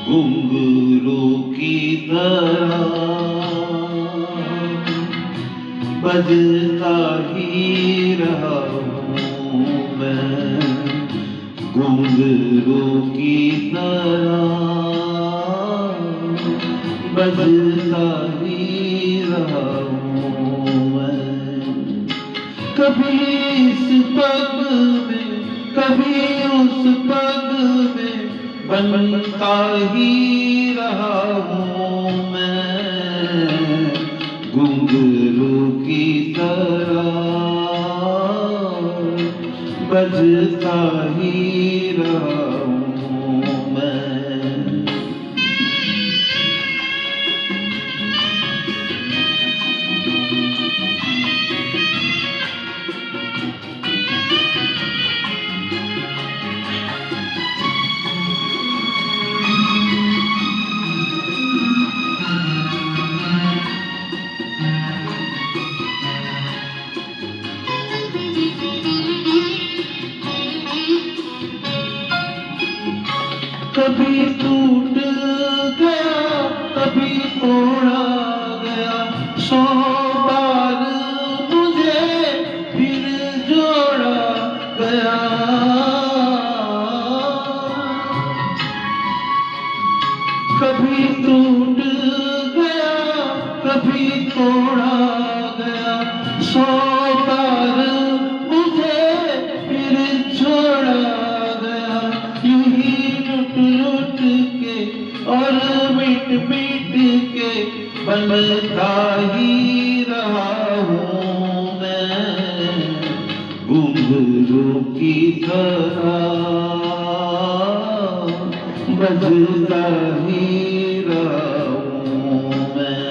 घुंघरू की तरह बजता ही रहा हूँ मैं, घुंघरू की तरह बजता ही रहा हूँ मैं। कभी इस पग में कभी उस पग में बनता ही रहा हूँ मैं, घुंघरू की तरह बजता ही रहा हूँ मैं। कभी टूट गया कभी तोड़ा गया, 100 बार मुझे फिर जोड़ा गया। कभी टूट गया कभी तोड़ा गया, 100 बार मुझे फिर छोड़ा गया। यूं ही लुट के और मिट के बनता ही रहा हूँ मैं, घुंघरू की तरह बजता ही रहा हूँ मैं।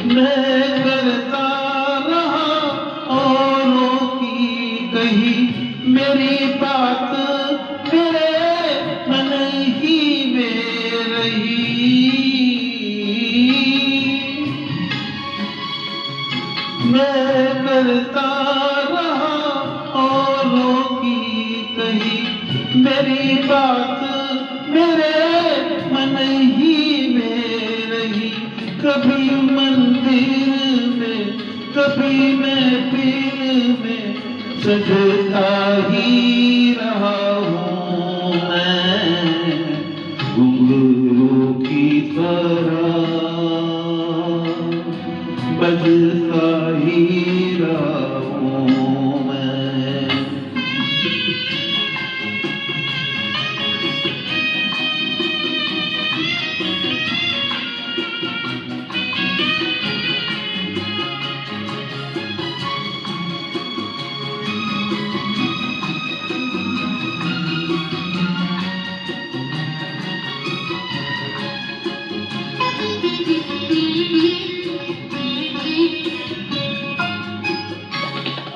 मैं करता रहा औरों की कही मेरी बात मेरे मन ही में रही। मैं करता रहा औरों की कही मेरी बात मेरे मन ही में रही। कभी मंदिर में कभी महफिल में सजता ही रहा हूँ मैं, घुंघरू की तरह बजता ही रहा हूँ मैं।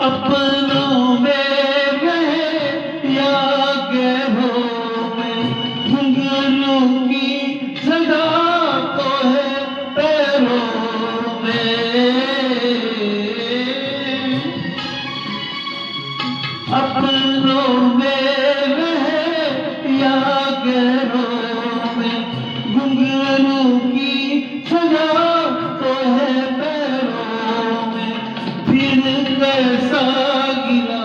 अपनों में रहे या गैरों में, घुंघरू की जगह तो है पैरों में। अपनों में रहे या गैरों में, घुंघरू की जगह तो है पैरों में। फिर कैसा गिला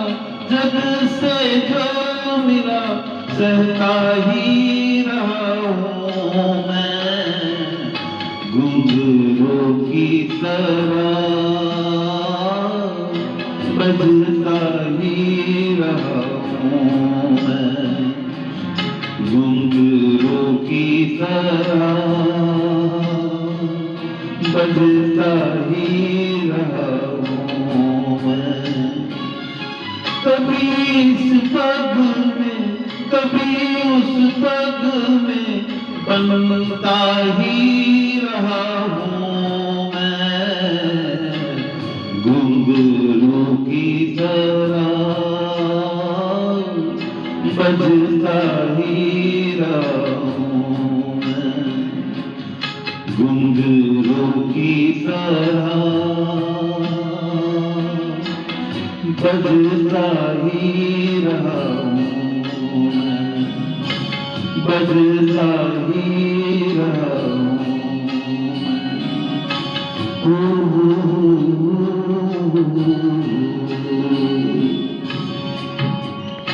जग से जो मिला, सहता ही रहा हूँ मैं, घुंघरू की तरह बजता ही रहा हूँ मैं, घुंघरू की तरह बजता ही रहा हूँ मैं। कभी इस पग में कभी उस बनता ही रहा हूँ मैं, घुंघरू की तरह बजता ही रहा हूँ मैं, घुंघरू की तरह बजता ही रहा हूँ मैं, बजता ही